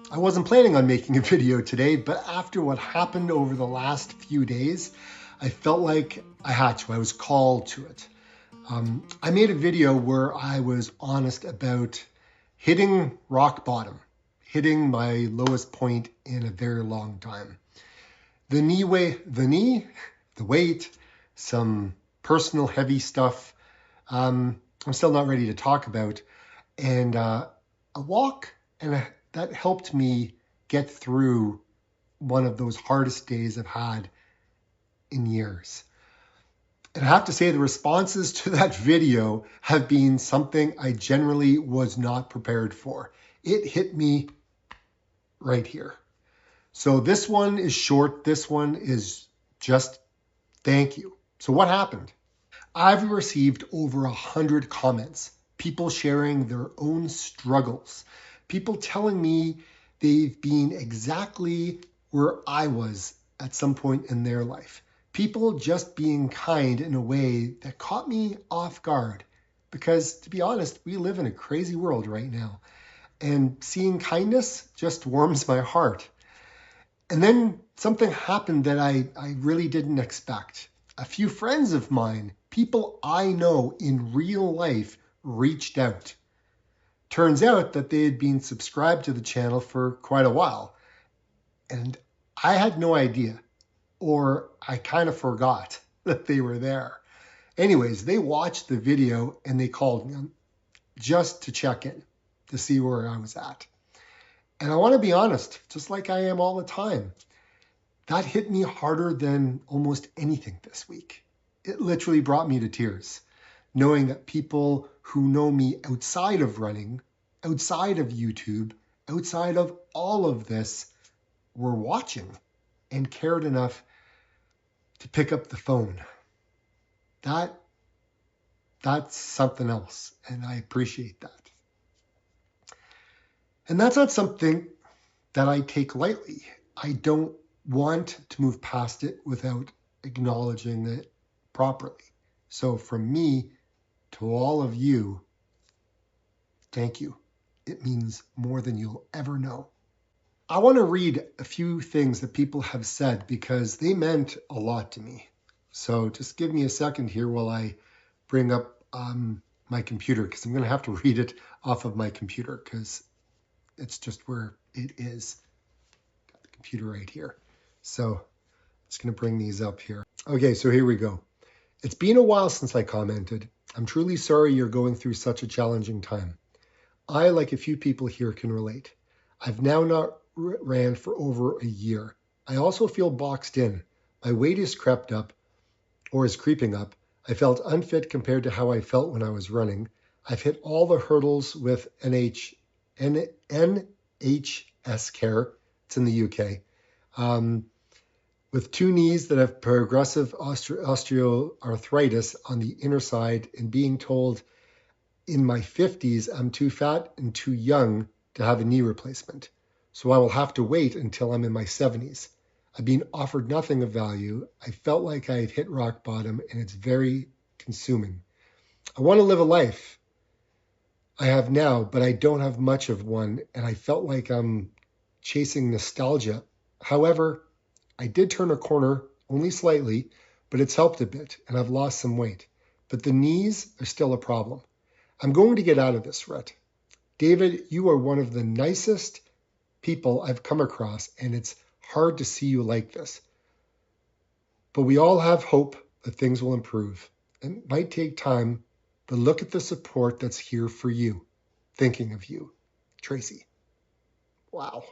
I wasn't planning on making a video today, but after what happened over the last few days, I felt like I had to. I was called to it. I made a video where I was honest about hitting rock bottom, hitting my lowest point in a very long time. The weight, some personal heavy stuff I'm still not ready to talk about, and a walk, and that helped me get through one of those hardest days I've had in years. And I have to say the responses to that video have been something I generally was not prepared for. It hit me right here. So this one is short. This one is just thank you. So what happened? I've received over 100 comments, people sharing their own struggles, people telling me they've been exactly where I was at some point in their life. People just being kind in a way that caught me off guard. Because to be honest, we live in a crazy world right now. And seeing kindness just warms my heart. And then something happened that I really didn't expect. A few friends of mine, people I know in real life, reached out. Turns out that they had been subscribed to the channel for quite a while. And I had no idea, or I kind of forgot that they were there. Anyways, they watched the video and they called me just to check in, to see where I was at. And I want to be honest, just like I am all the time, that hit me harder than almost anything this week. It literally brought me to tears, knowing that people who know me outside of running, outside of YouTube, outside of all of this, were watching and cared enough to pick up the phone. That's something else, and I appreciate that. And that's not something that I take lightly. I don't want to move past it without acknowledging it properly. So from me to all of you, thank you. It means more than you'll ever know. I want to read a few things that people have said because they meant a lot to me. So just give me a second here while I bring up my computer, because I'm going to have to read it off of my computer because it's just where it is. Got the computer right here. So I'm just going to bring these up here. Okay, so here we go. It's been a while since I commented. I'm truly sorry you're going through such a challenging time. I, like a few people here, can relate. I've now not ran for over a year. I also feel boxed in. My weight is crept up, or is creeping up. I felt unfit compared to how I felt when I was running. I've hit all the hurdles with NHS care. It's in the UK. With two knees that have progressive osteoarthritis on the inner side, and being told in my 50s I'm too fat and too young to have a knee replacement. So I will have to wait until I'm in my 70s. I've been offered nothing of value. I felt like I had hit rock bottom, and it's very consuming. I want to live a life I have now, but I don't have much of one, and I felt like I'm chasing nostalgia. However, I did turn a corner, only slightly, but it's helped a bit, and I've lost some weight. But the knees are still a problem. I'm going to get out of this rut. David, you are one of the nicest people I've come across, and it's hard to see you like this. But we all have hope that things will improve. It might take time, but look at the support that's here for you. Thinking of you, Tracy. Wow.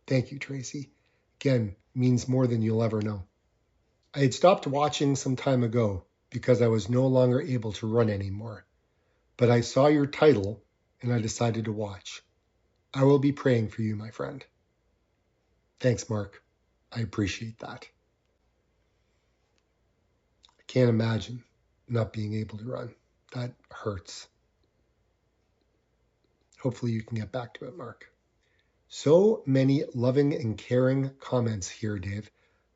Thank you, Tracy. Again, means more than you'll ever know. I had stopped watching some time ago because I was no longer able to run anymore. But I saw your title and I decided to watch. I will be praying for you, my friend. Thanks, Mark. I appreciate that. I can't imagine not being able to run. That hurts. Hopefully you can get back to it, Mark. So many loving and caring comments here, Dave.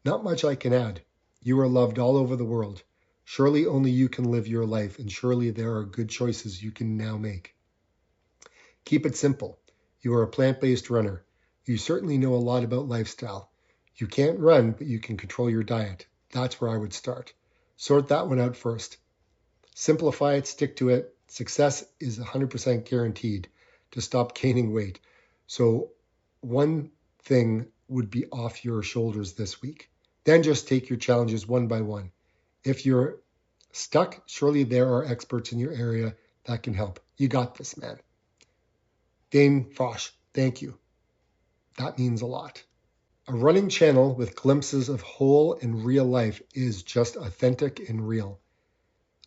Not much I can add. You are loved all over the world. Surely only you can live your life, and surely there are good choices you can now make. Keep it simple. You are a plant-based runner. You certainly know a lot about lifestyle. You can't run, but you can control your diet. That's where I would start. Sort that one out first. Simplify it, stick to it. Success is 100% guaranteed to stop gaining weight. So one thing would be off your shoulders this week. Then just take your challenges one by one. If you're stuck, surely there are experts in your area that can help. You got this, man. Dane Fosh, thank you. That means a lot. A running channel with glimpses of whole and real life is just authentic and real.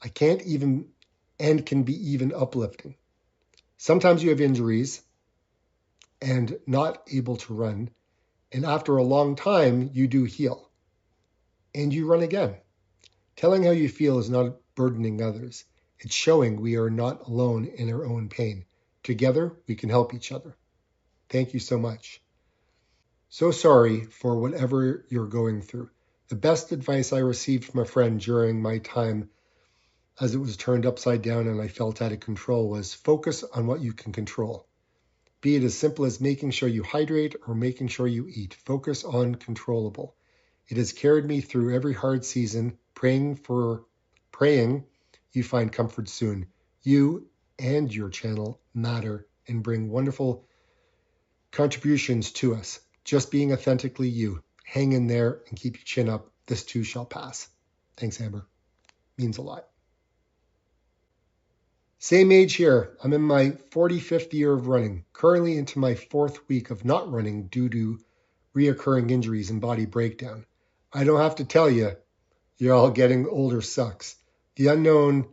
I can't even and can be even uplifting. Sometimes you have injuries and not able to run, and after a long time, you do heal, and you run again. Telling how you feel is not burdening others. It's showing we are not alone in our own pain. Together, we can help each other. Thank you so much. So sorry for whatever you're going through. The best advice I received from a friend during my time as it was turned upside down and I felt out of control was focus on what you can control. Be it as simple as making sure you hydrate or making sure you eat. Focus on controllable. It has carried me through every hard season, praying you find comfort soon. You and your channel matter and bring wonderful contributions to us. Just being authentically you. Hang in there and keep your chin up. This too shall pass. Thanks, Amber. Means a lot. Same age here. I'm in my 45th year of running, currently into my 4th week of not running due to reoccurring injuries and body breakdown. I don't have to tell you, you're all getting older sucks. The unknown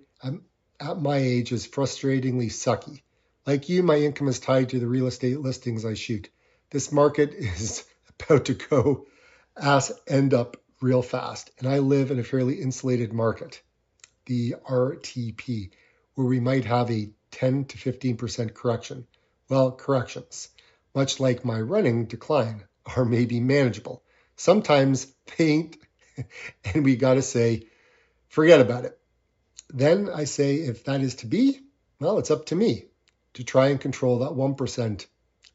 at my age is frustratingly sucky. Like you, my income is tied to the real estate listings I shoot. This market is about to go ass end up real fast, and I live in a fairly insulated market, the RTP, where we might have a 10 to 15% correction. Well, corrections, much like my running decline, are maybe manageable. Sometimes they ain't, and we gotta say, forget about it. Then I say, if that is to be, well, it's up to me to try and control that 1%.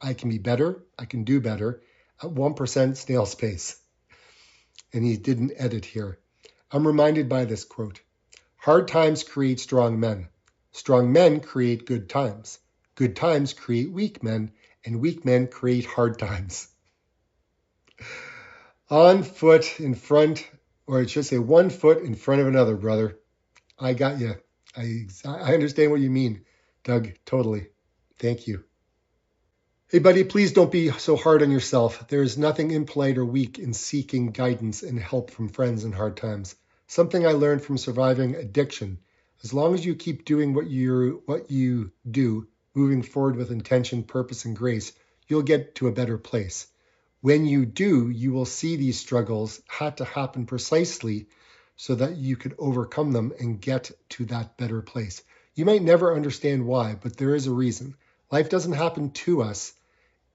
I can be better, I can do better at 1% snail space. And he didn't edit here. I'm reminded by this quote. Hard times create strong men. Strong men create good times. Good times create weak men, and weak men create hard times. On foot in front, or it should say 1 foot in front of another, brother. I got you. I understand what you mean, Doug. Totally. Thank you. Hey, buddy, please don't be so hard on yourself. There is nothing impolite or weak in seeking guidance and help from friends in hard times. Something I learned from surviving addiction. As long as you keep doing what you do, moving forward with intention, purpose, and grace, you'll get to a better place. When you do, you will see these struggles had to happen precisely so that you could overcome them and get to that better place. You might never understand why, but there is a reason. Life doesn't happen to us.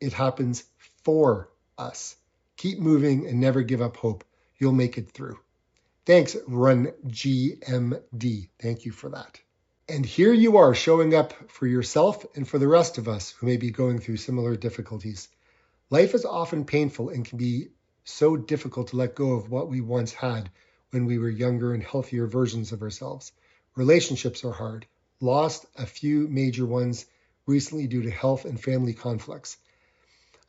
It happens for us. Keep moving and never give up hope. You'll make it through. Thanks, Run GMD. Thank you for that. And here you are showing up for yourself and for the rest of us who may be going through similar difficulties. Life is often painful and can be so difficult to let go of what we once had when we were younger and healthier versions of ourselves. Relationships are hard. Lost a few major ones recently due to health and family conflicts.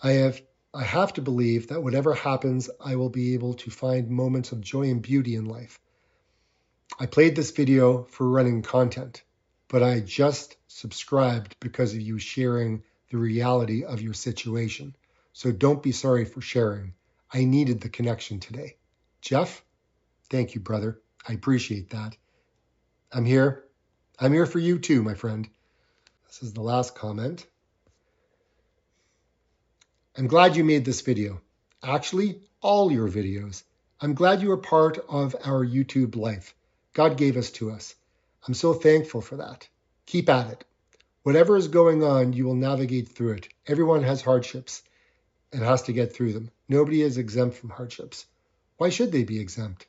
I have to believe that whatever happens, I will be able to find moments of joy and beauty in life. I played this video for running content, but I just subscribed because of you sharing the reality of your situation. So don't be sorry for sharing. I needed the connection today. Jeff, thank you, brother. I appreciate that. I'm here. I'm here for you too, my friend. This is the last comment. I'm glad you made this video. Actually, all your videos. I'm glad you are part of our YouTube life. God gave us to us. I'm so thankful for that. Keep at it. Whatever is going on, you will navigate through it. Everyone has hardships and has to get through them. Nobody is exempt from hardships. Why should they be exempt?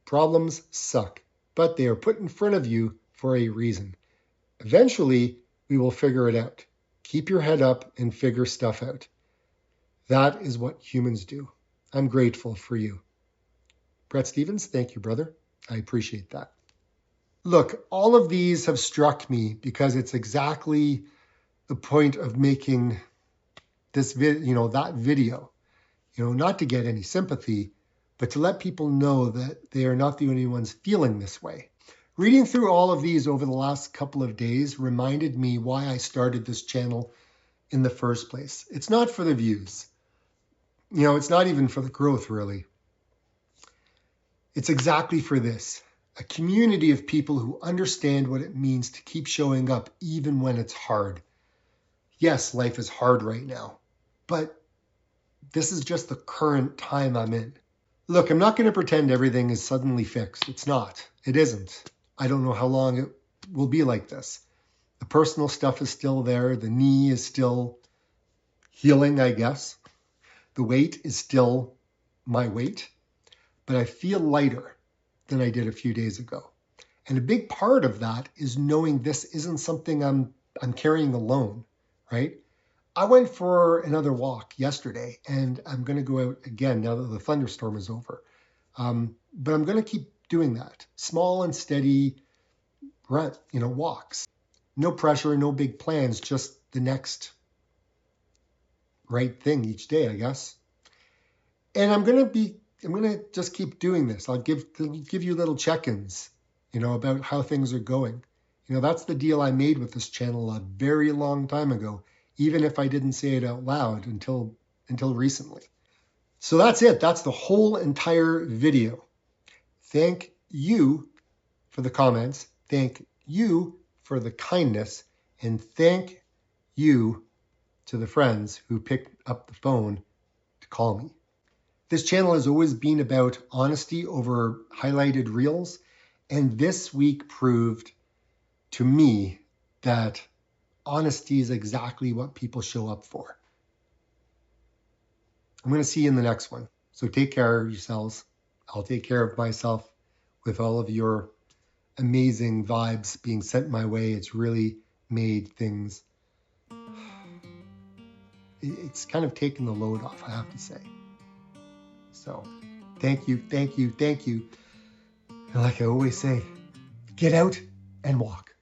Problems suck, but they are put in front of you for a reason. Eventually, we will figure it out. Keep your head up and figure stuff out. That is what humans do. I'm grateful for you. Brett Stevens, thank you, brother. I appreciate that. Look, all of these have struck me because it's exactly the point of making this that video, not to get any sympathy, but to let people know that they are not the only ones feeling this way. Reading through all of these over the last couple of days reminded me why I started this channel in the first place. It's not for the views. It's not even for the growth, really. It's exactly for this. A community of people who understand what it means to keep showing up even when it's hard. Yes, life is hard right now, but this is just the current time I'm in. Look, I'm not going to pretend everything is suddenly fixed. It's not. It isn't. I don't know how long it will be like this. The personal stuff is still there. The knee is still healing, I guess. The weight is still my weight, but I feel lighter than I did a few days ago. And a big part of that is knowing this isn't something I'm carrying alone, right? I went for another walk yesterday, and I'm going to go out again now that the thunderstorm is over. But I'm going to keep doing that. Small and steady walks. No pressure, no big plans, just the next right thing each day, I guess. And I'm going to just keep doing this. I'll give you little check-ins, about how things are going. That's the deal I made with this channel a very long time ago, even if I didn't say it out loud until recently. So that's it. That's the whole entire video. Thank you for the comments. Thank you for the kindness. And thank you to the friends who picked up the phone to call me. This channel has always been about honesty over highlighted reels. And this week proved to me that honesty is exactly what people show up for. I'm going to see you in the next one. So take care of yourselves. I'll take care of myself with all of your amazing vibes being sent my way. It's really made things... It's kind of taken the load off, I have to say. So thank you, thank you, thank you. And like I always say, get out and walk.